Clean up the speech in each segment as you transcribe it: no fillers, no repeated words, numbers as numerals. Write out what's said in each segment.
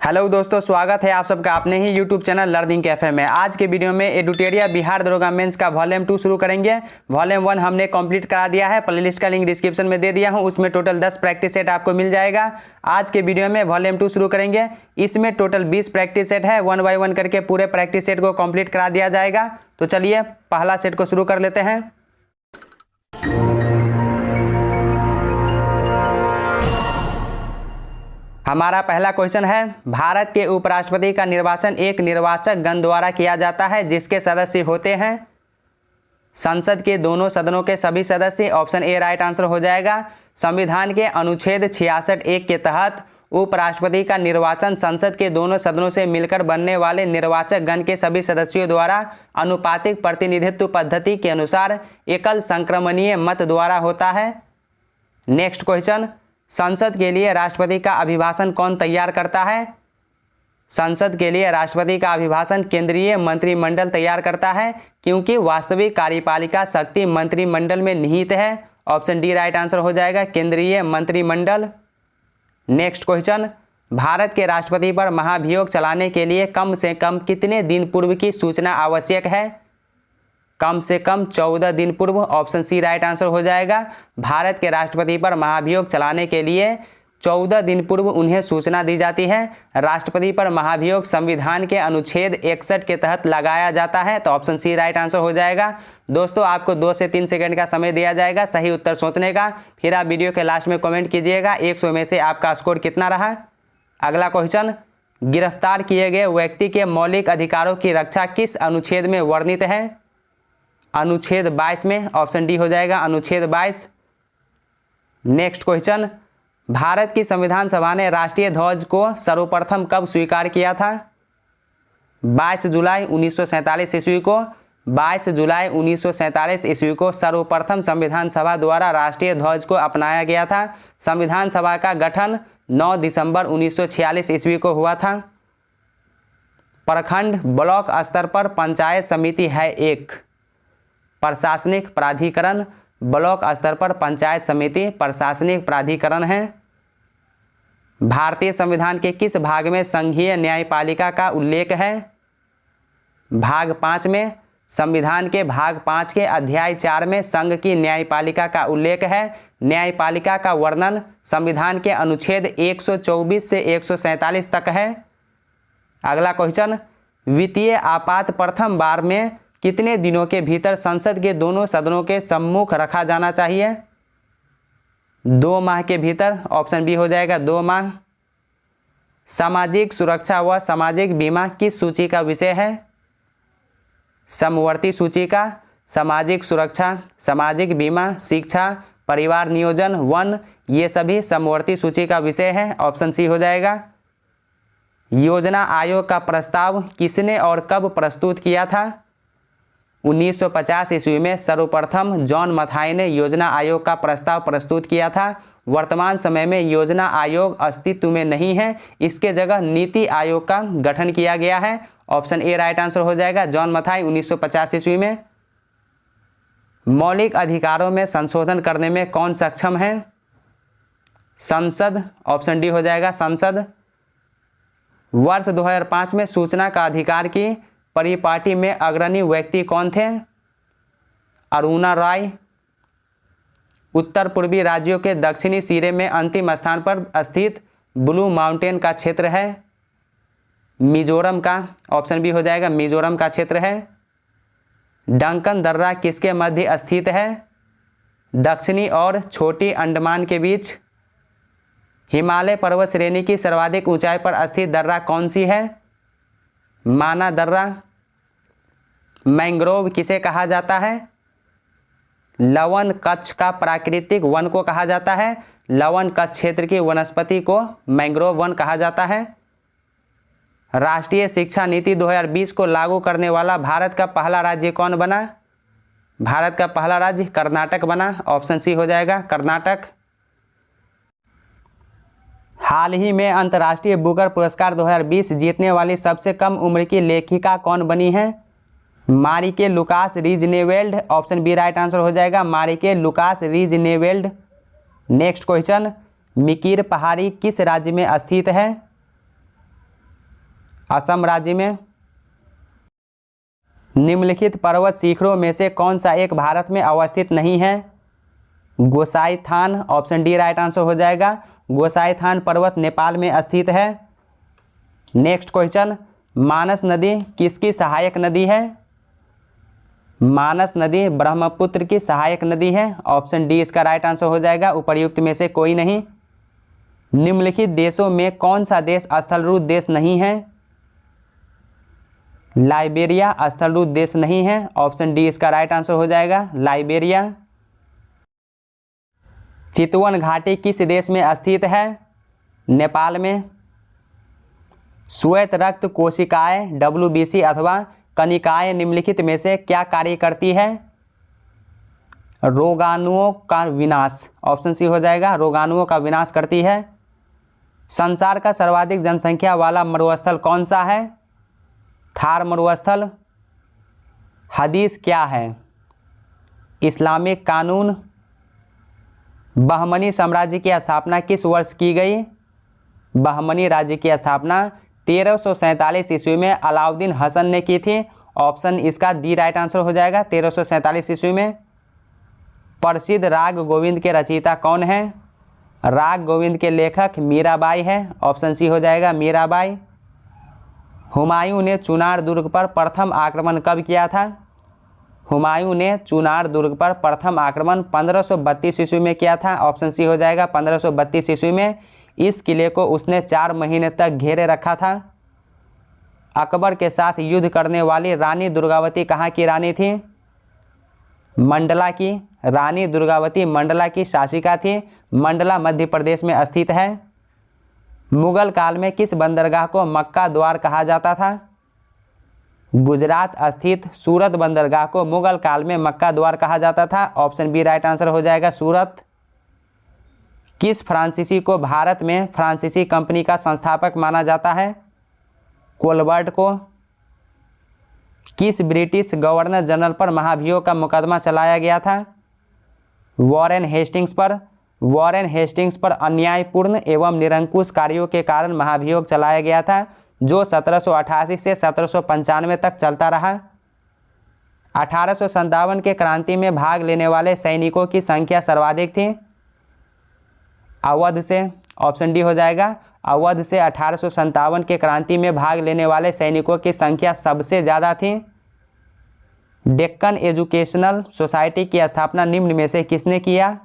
Hello दोस्तों, स्वागत है आप सबका अपने ही यूट्यूब चैनल लर्निंग कैफे में। आज के वीडियो में एडुटेरिया बिहार दरोगा मेंस का वॉल्यूम 2 शुरू करेंगे। वॉल्यूम 1 हमने कंप्लीट करा दिया है, प्लेलिस्ट का लिंक डिस्क्रिप्शन में दे दिया हूं। उसमें टोटल 10 प्रैक्टिस सेट आपको मिल जाएगा। आज के वीडियो में वॉल्यूम 2 शुरू करेंगे। इसमें टोटल 20 प्रैक्टिस सेट है। 1 बाय 1 करके पूरे प्रैक्टिस सेट को कंप्लीट करा दिया जाएगा। तो चलिए पहला सेट को शुरू कर लेते हैं। हमारा पहला क्वेश्चन है, भारत के उपराष्ट्रपति का निर्वाचन एक निर्वाचक गण द्वारा किया जाता है जिसके सदस्य होते हैं संसद के दोनों सदनों के सभी सदस्य। ऑप्शन ए राइट आंसर हो जाएगा। संविधान के अनुच्छेद 66(1) के तहत उपराष्ट्रपति का निर्वाचन संसद के दोनों सदनों से मिलकर बनने वाले निर्वाचक गण के सभी सदस्यों द्वारा अनुपातिक प्रतिनिधित्व पद्धति के अनुसार एकल संक्रमणीय मत द्वारा होता है। नेक्स्ट क्वेश्चन, संसद के लिए राष्ट्रपति का अभिभाषण कौन तैयार करता है? संसद के लिए राष्ट्रपति का अभिभाषण केंद्रीय मंत्रिमंडल तैयार करता है क्योंकि वास्तविक कार्यपालिका शक्ति मंत्रिमंडल में निहित है। ऑप्शन डी राइट आंसर हो जाएगा, केंद्रीय मंत्रिमंडल। नेक्स्ट क्वेश्चन, भारत के राष्ट्रपति पर महाभियोग चलाने के लिए कम से कम कितने दिन पूर्व की सूचना आवश्यक है? कम से कम 14 दिन पूर्व। ऑप्शन सी राइट आंसर हो जाएगा। भारत के राष्ट्रपति पर महाभियोग चलाने के लिए 14 दिन पूर्व उन्हें सूचना दी जाती है। राष्ट्रपति पर महाभियोग संविधान के अनुच्छेद 61 के तहत लगाया जाता है। तो ऑप्शन सी राइट आंसर हो जाएगा। दोस्तों, आपको 2 से 3 सेकंड का समय दिया जाएगा सही उत्तर सोचने का। फिर आप वीडियो के लास्ट में कमेंट कीजिएगा 100 में से आपका स्कोर कितना रहा। अगला क्वेश्चन, गिरफ्तार किए गए व्यक्ति के मौलिक अधिकारों की रक्षा किस अनुच्छेद में वर्णित है? अनुच्छेद 22 में। ऑप्शन डी हो जाएगा, अनुच्छेद 22। नेक्स्ट क्वेश्चन, भारत की संविधान सभा ने राष्ट्रीय ध्वज को सर्वप्रथम कब स्वीकार किया था? 22 जुलाई 1947 ईस्वी को। 22 जुलाई 1947 ईस्वी को सर्वप्रथम संविधान सभा द्वारा राष्ट्रीय ध्वज को अपनाया गया था। संविधान सभा का गठन 9 दिसंबर 1946 ईस्वी को हुआ था। प्रखंड ब्लॉक स्तर पर पंचायत समिति है एक प्रशासनिक प्राधिकरण। ब्लॉक स्तर पर पंचायत समिति प्रशासनिक प्राधिकरण है। भारतीय संविधान के किस भाग में संघीय न्यायपालिका का उल्लेख है? भाग 5 में। संविधान के भाग 5 के अध्याय 4 में संघ की न्यायपालिका का उल्लेख है। न्यायपालिका का वर्णन संविधान के अनुच्छेद 124 से 147 तक है। अगला क्वेश्चन, वित्तीय आपात प्रथम बार में कितने दिनों के भीतर संसद के दोनों सदनों के सम्मुख रखा जाना चाहिए? 2 माह के भीतर। ऑप्शन बी हो जाएगा, 2 माह। सामाजिक सुरक्षा व सामाजिक बीमा किस सूची का विषय है? समवर्ती सूची का। सामाजिक सुरक्षा, सामाजिक बीमा, शिक्षा, परिवार नियोजन, वन, ये सभी समवर्ती सूची का विषय है। ऑप्शन सी हो जाएगा। योजना आयोग का प्रस्ताव किसने और कब प्रस्तुत किया था? 1950 ईस्वी में सर्वप्रथम जॉन मथाई ने योजना आयोग का प्रस्ताव प्रस्तुत किया था। वर्तमान समय में योजना आयोग अस्तित्व में नहीं है, इसके जगह नीति आयोग का गठन किया गया है। ऑप्शन ए राइट आंसर हो जाएगा, जॉन मथाई 1950 ईस्वी में। मौलिक अधिकारों में संशोधन करने में कौन सक्षम है? संसद। ऑप्शन डी हो जाएगा, संसद। वर्ष 2005 में सूचना का अधिकार की परिपाटी में अग्रणी व्यक्ति कौन थे? अरुणा राय। उत्तर पूर्वी राज्यों के दक्षिणी सिरे में अंतिम स्थान पर स्थित ब्लू माउंटेन का क्षेत्र है मिजोरम का। ऑप्शन बी हो जाएगा, मिजोरम का क्षेत्र है। डंकन दर्रा किसके मध्य स्थित है? दक्षिणी और छोटी अंडमान के बीच। हिमालय पर्वत श्रेणी की सर्वाधिक ऊंचाई पर स्थित दर्रा कौन सी है? माना दर्रा। मैंग्रोव किसे कहा जाता है? लवण कच्छ का प्राकृतिक वन को कहा जाता है। लवण कच्छ क्षेत्र की वनस्पति को मैंग्रोव वन कहा जाता है। राष्ट्रीय शिक्षा नीति 2020 को लागू करने वाला भारत का पहला राज्य कौन बना? भारत का पहला राज्य कर्नाटक बना। ऑप्शन सी हो जाएगा, कर्नाटक। हाल ही में अंतर्राष्ट्रीय बुकर पुरस्कार 2020 जीतने वाली सबसे कम उम्र की लेखिका कौन बनी है? Marieke Lucas Rijneveld. Option B right answer हो जाएगा, Marieke Lucas Rijneveld. Next question, Mikir पहाड़ी किस राज्य में स्थित है? असम राज्य में। निम्नलिखित पर्वत शिखरों में से कौन सा एक भारत में अवस्थित नहीं है? गोसाईथान, ऑप्शन डी राइट आंसर हो जाएगा। गोसाईथान पर्वत नेपाल में स्थित है। नेक्स्ट क्वेश्चन, मानस नदी किसकी सहायक नदी है? मानस नदी ब्रह्मपुत्र की सहायक नदी है। ऑप्शन डी इसका राइट आंसर हो जाएगा, उपर्युक्त में से कोई नहीं। निम्नलिखित देशों में कौन सा देश स्थलरूप देश नहीं है? लाइबेरिया स्थलरूप देश नहीं है। ऑप्शन डी इसका राइट आंसर हो जाएगा, लाइबेरिया। चितवन घाटी किस देश में स्थित है? नेपाल में। श्वेत रक्त कोशिकाएं WBC अथवा कनिकाएं निम्नलिखित में से क्या कार्य करती है? रोगाणुओं का विनाश, ऑप्शन सी हो जाएगा, रोगाणुओं का विनाश करती है। संसार का सर्वाधिक जनसंख्या वाला मरुस्थल कौन सा है? थार मरुस्थल। हदीस क्या है? इस्लामिक कानून। बहमनी साम्राज्य की स्थापना किस वर्ष की गई? बहमनी राज्य की स्थापना 1347 ईस्वी में अलाउद्दीन हसन ने की थी। ऑप्शन इसका डी राइट आंसर हो जाएगा, 1347 ईस्वी में। प्रसिद्ध राग गोविंद के रचयिता कौन है? राग गोविंद के लेखक मीराबाई है। ऑप्शन सी हो जाएगा, मीराबाई। हुमायूं ने चुनार दुर्ग पर प्रथम आक्रमण कब किया था? हुमायूं ने चुनार दुर्ग पर प्रथम आक्रमण 1532 ईस्वी में किया था। ऑप्शन सी हो जाएगा, 1532 ईस्वी में। इस किले को उसने 4 महीने तक घेरे रखा था। अकबर के साथ युद्ध करने वाली रानी दुर्गावती कहाँ की रानी थी? मंडला की। रानी दुर्गावती मंडला की शासिका थी। मंडला मध्य प्रदेश में स्थित है। मुगल काल में किस बंदरगाह को मक्का द्वार कहा जाता था? गुजरात स्थित सूरत बंदरगाह को मुगल काल में मक्का द्वार कहा जाता था। ऑप्शन बी राइट आंसर हो जाएगा, सूरत। किस फ्रांसीसी को भारत में फ्रांसीसी कंपनी का संस्थापक माना जाता है? कोलबर्ट को। किस ब्रिटिश गवर्नर जनरल पर महाभियोग का मुकदमा चलाया गया था? वॉरेन हेस्टिंग्स पर। वॉरेन हेस्टिंग्स पर अन्यायपूर्ण एवं निरंकुश कार्यों के कारण महाभियोग चलाया गया था, जो 1788 से 1795 तक चलता रहा। 1857 के क्रांति में भाग लेने वाले सैनिकों की संख्या सर्वाधिक थी। अवध से। ऑप्शन डी हो जाएगा, अवध से 1857 के क्रांति में भाग लेने वाले सैनिकों की संख्या सबसे ज़्यादा थी। डेक्कन एजुकेशनल सोसाइटी की स्थापना निम्न में से किसने किया?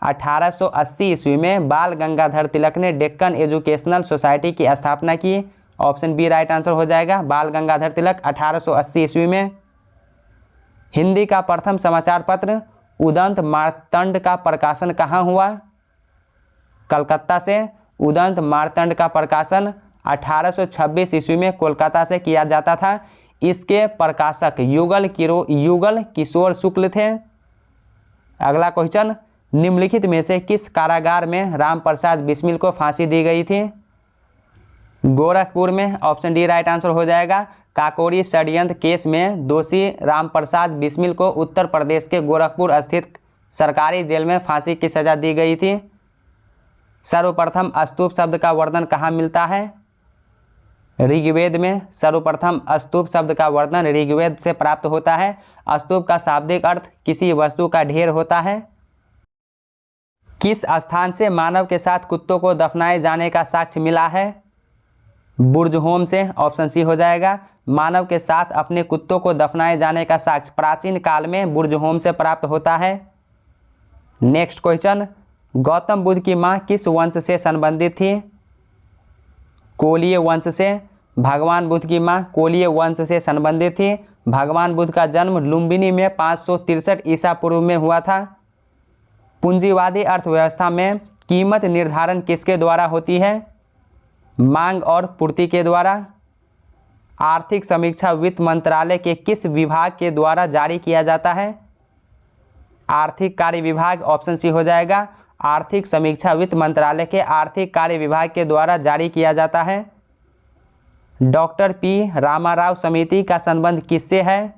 1880 ईस्वी में बाल गंगाधर तिलक ने डेक्कन एजुकेशनल सोसाइटी की स्थापना की। ऑप्शन बी राइट आंसर हो जाएगा, बाल गंगाधर तिलक 1880 ईस्वी में। हिंदी का प्रथम समाचार पत्र उदंत मार्तंड का प्रकाशन कहाँ हुआ? कलकत्ता से। उदंत मार्तंड का प्रकाशन 1826 ईस्वी में कोलकाता से किया जाता था। इसके प्रकाशक युगल किशोर शुक्ल थे। अगला क्वेश्चन, निम्नलिखित में से किस कारागार में रामप्रसाद बिस्मिल को फांसी दी गई थी? गोरखपुर में। ऑप्शन डी राइट आंसर हो जाएगा। काकोरी षड्यंत्र केस में दोषी रामप्रसाद बिस्मिल को उत्तर प्रदेश के गोरखपुर स्थित सरकारी जेल में फांसी की सजा दी गई थी। सर्वप्रथम स्तूप शब्द का वर्णन कहाँ मिलता है? ऋग्वेद में। सर्वप्रथम स्तूप शब्द का वर्णन ऋग्वेद से प्राप्त होता है। स्तूप का शाब्दिक अर्थ किसी वस्तु का ढेर होता है। किस स्थान से मानव के साथ कुत्तों को दफनाए जाने का साक्ष्य मिला है? बुर्ज होम से। ऑप्शन सी हो जाएगा, मानव के साथ अपने कुत्तों को दफनाए जाने का साक्ष्य प्राचीन काल में बुर्ज होम से प्राप्त होता है। नेक्स्ट क्वेश्चन, गौतम बुद्ध की मां किस वंश से संबंधित थी? कोलीय वंश से। भगवान बुद्ध की मां कोलीय वंश से संबंधित थी। भगवान बुद्ध का जन्म लुम्बिनी में 563 ईसा पूर्व में हुआ था। पूंजीवादी अर्थव्यवस्था में कीमत निर्धारण किसके द्वारा होती है? मांग और पूर्ति के द्वारा। आर्थिक समीक्षा वित्त मंत्रालय के किस विभाग के द्वारा जारी किया जाता है? आर्थिक कार्य विभाग। ऑप्शन सी हो जाएगा, आर्थिक समीक्षा वित्त मंत्रालय के आर्थिक कार्य विभाग के द्वारा जारी किया जाता है। डॉक्टर पी रामाराव समिति का संबंध किससे है?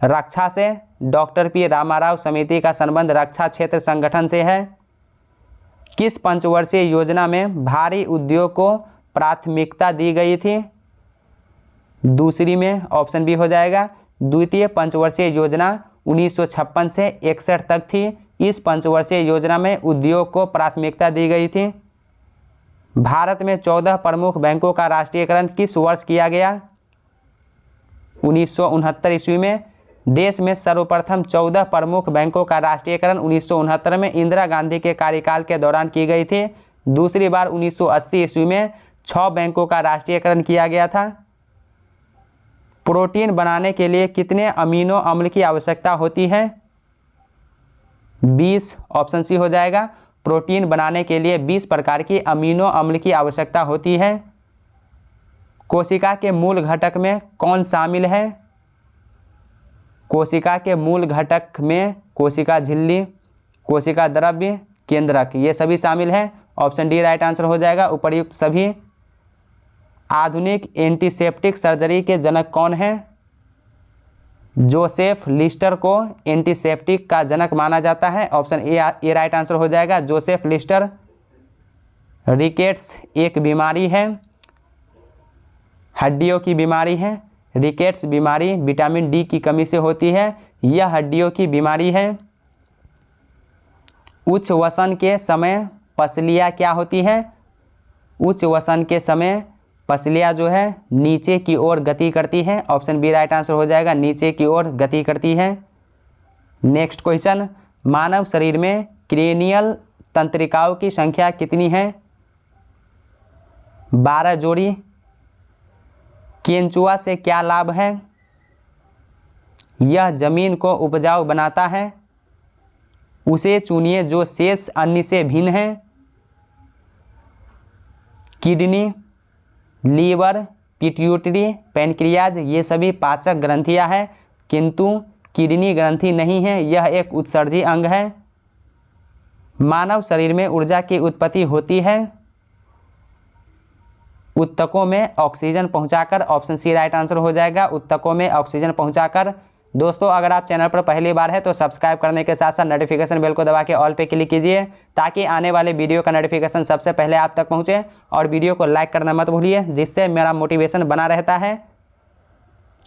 रक्षा से। डॉक्टर पी रामाराव समिति का संबंध रक्षा क्षेत्र संगठन से है। किस पंचवर्षीय योजना में भारी उद्योग को प्राथमिकता दी गई थी? दूसरी में ऑप्शन बी हो जाएगा। द्वितीय पंचवर्षीय योजना 1956 से 61 तक थी। इस पंचवर्षीय योजना में उद्योग को प्राथमिकता दी गई थी। भारत में 14 प्रमुख बैंकों का राष्ट्रीयकरण किस वर्ष किया गया? 1969 ईस्वी में। देश में सर्वप्रथम 14 प्रमुख बैंकों का राष्ट्रीयकरण 1969 में इंदिरा गांधी के कार्यकाल के दौरान की गई थी। दूसरी बार 1980 ईस्वी में 6 बैंकों का राष्ट्रीयकरण किया गया था। प्रोटीन बनाने के लिए कितने अमीनो अम्ल की आवश्यकता होती है? 20 ऑप्शन सी हो जाएगा। प्रोटीन बनाने के लिए 20 प्रकार की अमीनो अम्ल की आवश्यकता होती है। कोशिका के मूल घटक में कौन शामिल है? कोशिका के मूल घटक में कोशिका झिल्ली, कोशिका द्रव्य, केंद्रक, ये सभी शामिल है। ऑप्शन डी राइट आंसर हो जाएगा। उपर्युक्त सभी। आधुनिक एंटीसेप्टिक सर्जरी के जनक कौन है? जोसेफ लिस्टर को एंटीसेप्टिक का जनक माना जाता है। ऑप्शन ए राइट आंसर हो जाएगा, जोसेफ लिस्टर। रिकेट्स एक बीमारी है, हड्डियों की बीमारी है। रिकेट्स बीमारी विटामिन डी की कमी से होती है। यह हड्डियों की बीमारी है। उच्च वसन के समय पसलियाँ क्या होती है? उच्च वसन के समय पसलियाँ जो है नीचे की ओर गति करती है। ऑप्शन बी राइट आंसर हो जाएगा, नीचे की ओर गति करती है। नेक्स्ट क्वेश्चन, मानव शरीर में क्रेनियल तंत्रिकाओं की संख्या कितनी है? 12 जोड़ी। केंचुआ से क्या लाभ है? यह जमीन को उपजाऊ बनाता है। उसे चुनिए जो शेष अन्य से भिन्न है। किडनी, लीवर, पिट्यूटरी, पैनक्रियाज, ये सभी पाचक ग्रंथियां हैं, किंतु किडनी ग्रंथि नहीं है, यह एक उत्सर्जी अंग है। मानव शरीर में ऊर्जा की उत्पत्ति होती है उत्तकों में ऑक्सीजन पहुंचाकर। ऑप्शन सी राइट आंसर हो जाएगा, उत्तकों में ऑक्सीजन पहुंचाकर। दोस्तों, अगर आप चैनल पर पहली बार है तो सब्सक्राइब करने के साथ साथ नोटिफिकेशन बेल को दबा के ऑल पे क्लिक कीजिए ताकि आने वाले वीडियो का नोटिफिकेशन सबसे पहले आप तक पहुंचे। और वीडियो को लाइक करना मत भूलिए, जिससे मेरा मोटिवेशन बना रहता है।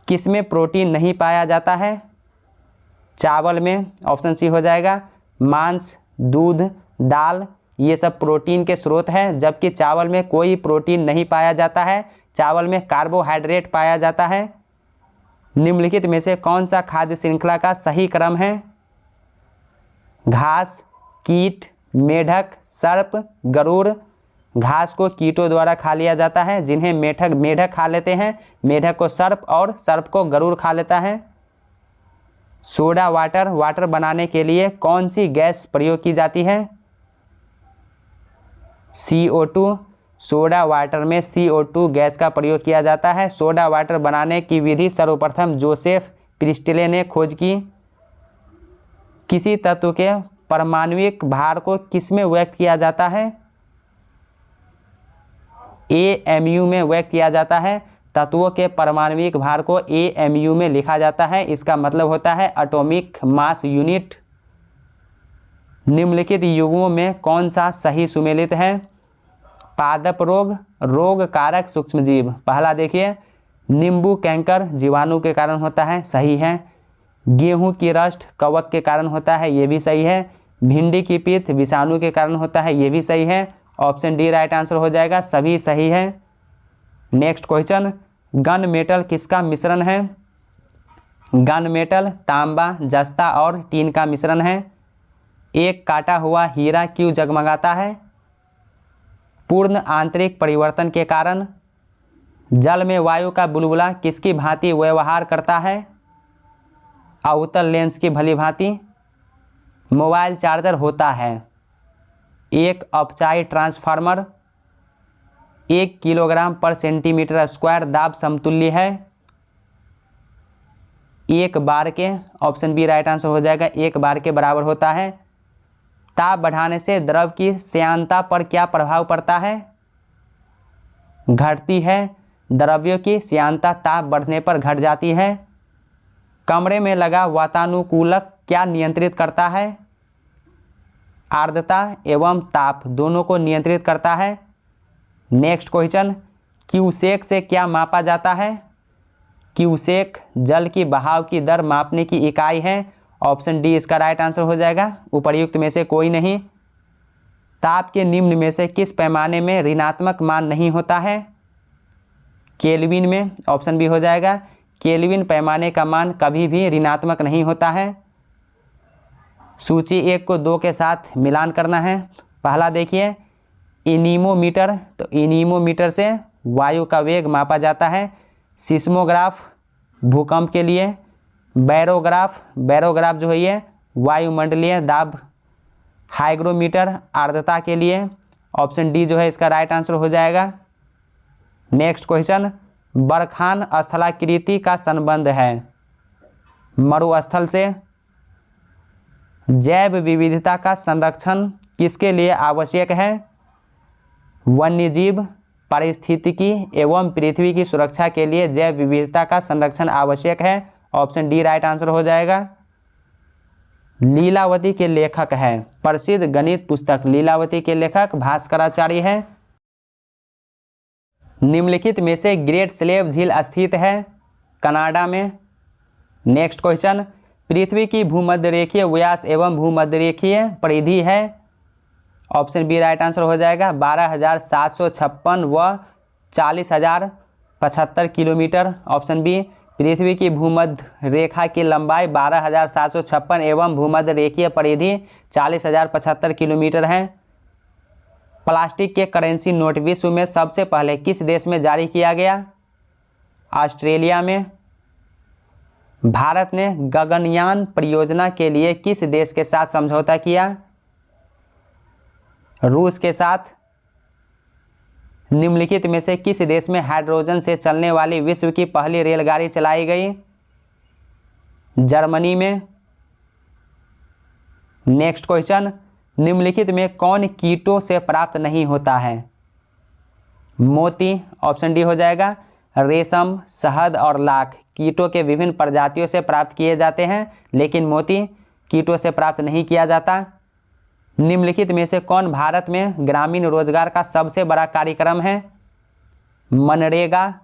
किसमें प्रोटीन नहीं पाया जाता है? चावल में। ऑप्शन सी हो जाएगा। मांस, दूध, दाल, ये सब प्रोटीन के स्रोत हैं, जबकि चावल में कोई प्रोटीन नहीं पाया जाता है। चावल में कार्बोहाइड्रेट पाया जाता है। निम्नलिखित में से कौन सा खाद्य श्रृंखला का सही क्रम है? घास, कीट, मेढक, सर्प, गरुड़। घास को कीटों द्वारा खा लिया जाता है, जिन्हें मेढक खा लेते हैं। मेढक को सर्प और सर्प को गरुड़ खा लेता है। सोडा वाटर बनाने के लिए कौन सी गैस प्रयोग की जाती है? CO2। सोडा वाटर में CO2 गैस का प्रयोग किया जाता है। सोडा वाटर बनाने की विधि सर्वप्रथम जोसेफ प्रिस्टले ने खोज की। किसी तत्व के परमाणविक भार को किसमें व्यक्त किया जाता है? AMU में व्यक्त किया जाता है। तत्वों के परमाणविक भार को AMU में लिखा जाता है। इसका मतलब होता है एटॉमिक मास यूनिट। निम्नलिखित युग्मों में कौन सा सही सुमेलित है? पादप रोग कारक सूक्ष्मजीव। पहला देखिए, नींबू कैंकर जीवाणु के कारण होता है, सही है। गेहूं की रस्ट कवक के कारण होता है, ये भी सही है। भिंडी की पित्त विषाणु के कारण होता है, ये भी सही है। ऑप्शन डी राइट आंसर हो जाएगा, सभी सही है। नेक्स्ट क्वेश्चन, गन मेटल किसका मिश्रण है? गन मेटल तांबा, जस्ता और टीन का मिश्रण है। एक काटा हुआ हीरा क्यों जगमगाता है? पूर्ण आंतरिक परिवर्तन के कारण। जल में वायु का बुलबुला किसकी भांति व्यवहार करता है? अवतल लेंस की भली भांति। मोबाइल चार्जर होता है। एक अपचाई ट्रांसफार्मर 1 किलोग्राम पर सेंटीमीटर स्क्वायर दाब समतुल्य है। एक बार के, ऑप्शन बी राइट आंसर हो जाएगा, एक बार के बराबर होता है। ताप बढ़ाने से द्रव की श्यानता पर क्या प्रभाव पड़ता है? घटती है। द्रव्यों की श्यानता ताप बढ़ने पर घट जाती है। कमरे में लगा वातानुकूलक क्या नियंत्रित करता है? आर्द्रता एवं ताप दोनों को नियंत्रित करता है। नेक्स्ट क्वेश्चन, क्यूसेक से क्या मापा जाता है? क्यूसेक जल की बहाव की दर मापने की इकाई है। ऑप्शन डी इसका राइट आंसर हो जाएगा, उपर्युक्त में से कोई नहीं। ताप के निम्न में से किस पैमाने में ऋणात्मक मान नहीं होता है? केल्विन में। ऑप्शन बी हो जाएगा, केल्विन पैमाने का मान कभी भी ऋणात्मक नहीं होता है। सूची 1 को 2 के साथ मिलान करना है। पहला देखिए, इनीमोमीटर, तो इनीमोमीटर से वायु का वेग मापा जाता है। सिस्मोग्राफ भूकंप के लिए। बैरोग्राफ, बैरोग्राफ जो है ये वायुमंडलीय दाब। हाइग्रोमीटर आर्द्रता के लिए। ऑप्शन डी जो है इसका राइट आंसर हो जाएगा। नेक्स्ट क्वेश्चन, बरखान स्थलाकृति का संबंध है मरुस्थल से। जैव विविधता का संरक्षण किसके लिए आवश्यक है? वन्यजीव, पारिस्थितिकी एवं पृथ्वी की सुरक्षा के लिए जैव विविधता का संरक्षण आवश्यक है। ऑप्शन डी राइट आंसर हो जाएगा। लीलावती के लेखक है, प्रसिद्ध गणित पुस्तक लीलावती के लेखक भास्कराचार्य है। निम्नलिखित में से ग्रेट स्लेव झील स्थित है कनाडा में। नेक्स्ट क्वेश्चन, पृथ्वी की भूमध्यरेखीय व्यास एवं भूमध्यरेखीय परिधि है। ऑप्शन बी राइट आंसर हो जाएगा। 12,756 व 40,075 किलोमीटर। ऑप्शन बी, पृथ्वी की भूमध्य रेखा की लंबाई 12,756 एवं भूमध्य रेखीय परिधि 40,075 किलोमीटर है। प्लास्टिक के करेंसी नोट विश्व में सबसे पहले किस देश में जारी किया गया? ऑस्ट्रेलिया में। भारत ने गगनयान परियोजना के लिए किस देश के साथ समझौता किया? रूस के साथ। निम्नलिखित में से किस देश में हाइड्रोजन से चलने वाली विश्व की पहली रेलगाड़ी चलाई गई? जर्मनी में। नेक्स्ट क्वेश्चन, निम्नलिखित में कौन कीटों से प्राप्त नहीं होता है? मोती। ऑप्शन डी हो जाएगा। रेशम, शहद और लाख कीटों के विभिन्न प्रजातियों से प्राप्त किए जाते हैं, लेकिन मोती कीटों से प्राप्त नहीं किया जाता। निम्नलिखित में से कौन भारत में ग्रामीण रोजगार का सबसे बड़ा कार्यक्रम है? मनरेगा।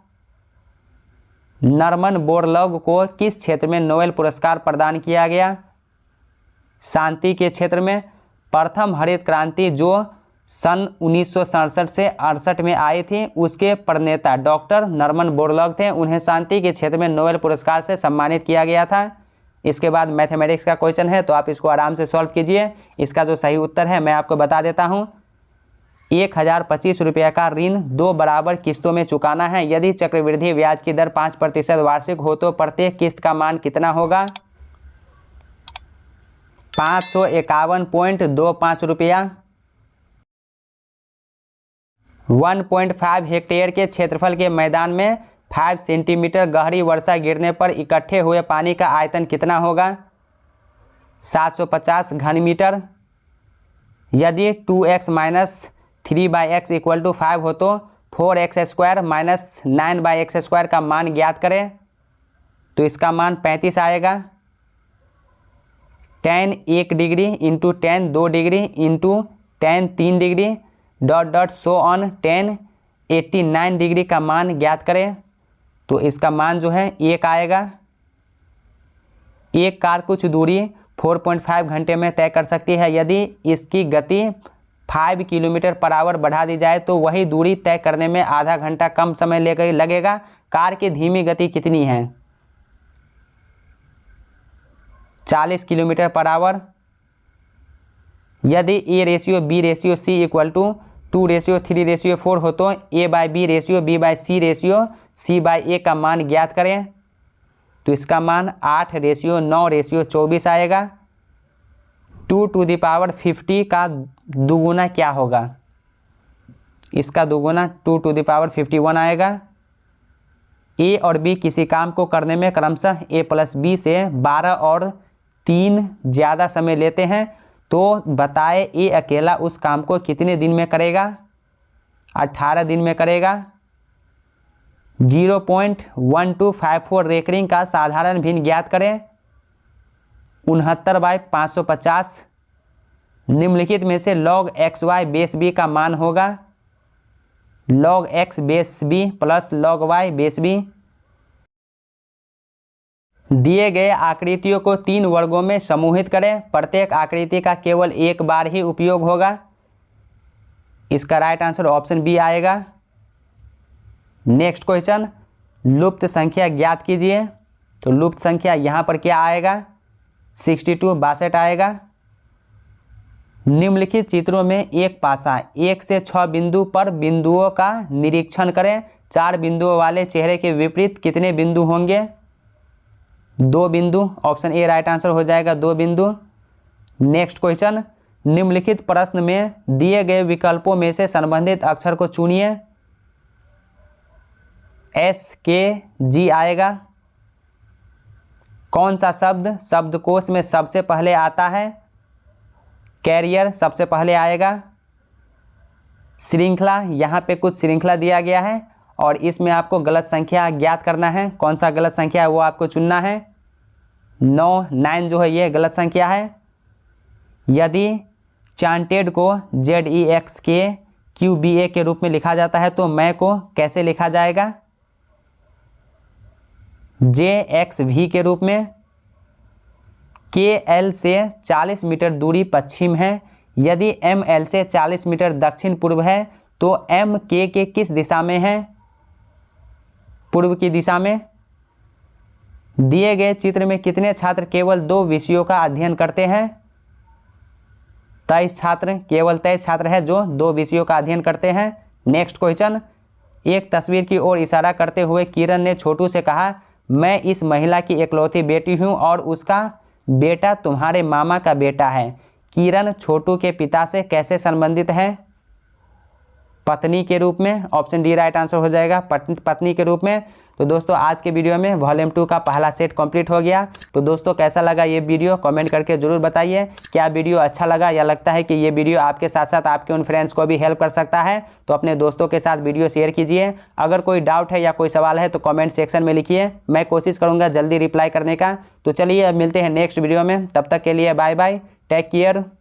नॉर्मन बोरलॉग को किस क्षेत्र में नोबेल पुरस्कार प्रदान किया गया? शांति के क्षेत्र में। प्रथम हरित क्रांति जो सन 1967 से 68 में आई थी, उसके प्रणेता डॉक्टर नॉर्मन बोरलॉग थे। उन्हें शांति के क्षेत्र में नोबेल पुरस्कार से सम्मानित किया गया था। इसके बाद मैथमेटिक्स का क्वेश्चन है, तो आप इसको आराम से सॉल्व कीजिए। इसका जो सही उत्तर है मैं आपको बता देता हूँ। 1025 रुपये का ऋण 2 बराबर किस्तों में चुकाना है। यदि चक्रवृद्धि ब्याज की दर 5% वार्षिक हो तो प्रत्येक किस्त का मान कितना होगा? 551.25 रुपया। 1.5 हेक्टेयर के क्षेत्रफल के मैदान में 5 सेंटीमीटर गहरी वर्षा गिरने पर इकट्ठे हुए पानी का आयतन कितना होगा? 750 घन मीटर। यदि 2x - 3/x = 5 हो तो 4x² - 9/x² का मान ज्ञात करें। तो इसका मान 35 आएगा। tan 1 degree into tan 2 degree into tan 3 degree so on tan 89 degree का मान ज्ञात करें। तो इसका मान जो है 1 आएगा। एक कार कुछ दूरी 4.5 घंटे में तय कर सकती है। यदि इसकी गति 5 किलोमीटर/आवर बढ़ा दी जाए तो वही दूरी तय करने में आधा घंटा कम समय लगेगा। कार की धीमी गति कितनी है? 40 किलोमीटर/आवर। यदि A/B/C = 2:3:4 हो तो A/B ratio B/C ratio C/A का मान ज्ञात करें। तो इसका मान 8:9:24 आएगा। 2⁵ का दुगुना क्या होगा? इसका दुगुना 2⁵ आएगा। A और B किसी काम को करने में क्रमशः A + B से 12 और 3 ज़्यादा समय लेते हैं, तो बताए A अकेला उस काम को कितने दिन में करेगा? 18 दिन में करेगा। 0.1254 रेकरिंग का साधारण भिन्न ज्ञात करें। 69/550। निम्नलिखित में से log xy बेस b का मान होगा। log x base b plus log y base b। दिए गए आकृतियों को 3 वर्गों में समूहित करें, प्रत्येक आकृति का केवल एक बार ही उपयोग होगा। इसका राइट आंसर ऑप्शन बी आएगा। नेक्स्ट क्वेश्चन, लुप्त संख्या ज्ञात कीजिए। तो लुप्त संख्या यहाँ पर क्या आएगा? 62 आएगा। निम्नलिखित चित्रों में एक पासा 1 से 6 बिंदु पर बिंदुओं का निरीक्षण करें। 4 बिंदुओं वाले चेहरे के विपरीत कितने बिंदु होंगे? 2 बिंदु। ऑप्शन ए राइट आंसर हो जाएगा, 2 बिंदु। नेक्स्ट क्वेश्चन, निम्नलिखित प्रश्न में दिए गए विकल्पों में से संबंधित अक्षर को चुनिए। SKG आएगा। कौन सा शब्द शब्दकोश में सबसे पहले आता है? कैरियर सबसे पहले आएगा। श्रृंखला, यहाँ पे कुछ श्रृंखला दिया गया है और इसमें आपको गलत संख्या ज्ञात करना है। कौन सा गलत संख्या है वो आपको चुनना है। 9 जो है ये गलत संख्या है। यदि चांटेड को ZEXKQBA के रूप में लिखा जाता है तो मैं को कैसे लिखा जाएगा? JXV के रूप में। KL से 40 मीटर दूरी पश्चिम है। यदि ML से 40 मीटर दक्षिण पूर्व है तो MK के किस दिशा में है? पूर्व की दिशा में। दिए गए चित्र में कितने छात्र केवल 2 विषयों का अध्ययन करते हैं? 23 छात्र, केवल 23 छात्र हैं जो 2 विषयों का अध्ययन करते हैं। नेक्स्ट क्वेश्चन, एक तस्वीर की ओर इशारा करते हुए किरण ने छोटू से कहा, मैं इस महिला की इकलौती बेटी हूं और उसका बेटा तुम्हारे मामा का बेटा है। किरण छोटू के पिता से कैसे संबंधित है? पत्नी के रूप में। ऑप्शन डी राइट आंसर हो जाएगा, पत्नी के रूप में। तो दोस्तों आज के वीडियो में वॉल्यूम 2 का पहला सेट कंप्लीट हो गया। तो दोस्तों कैसा लगा ये वीडियो कमेंट करके जरूर बताइए। क्या वीडियो अच्छा लगा या लगता है कि ये वीडियो आपके साथ साथ आपके उन फ्रेंड्स को भी हेल्प कर सकता है तो अपने दोस्तों के साथ वीडियो शेयर कीजिए। अगर कोई डाउट है या कोई सवाल है तो कमेंट सेक्शन में लिखिए, मैं कोशिश करूँगा जल्दी रिप्लाई करने का। तो चलिए अब मिलते हैं नेक्स्ट वीडियो में, तब तक के लिए बाय बाय, टेक केयर।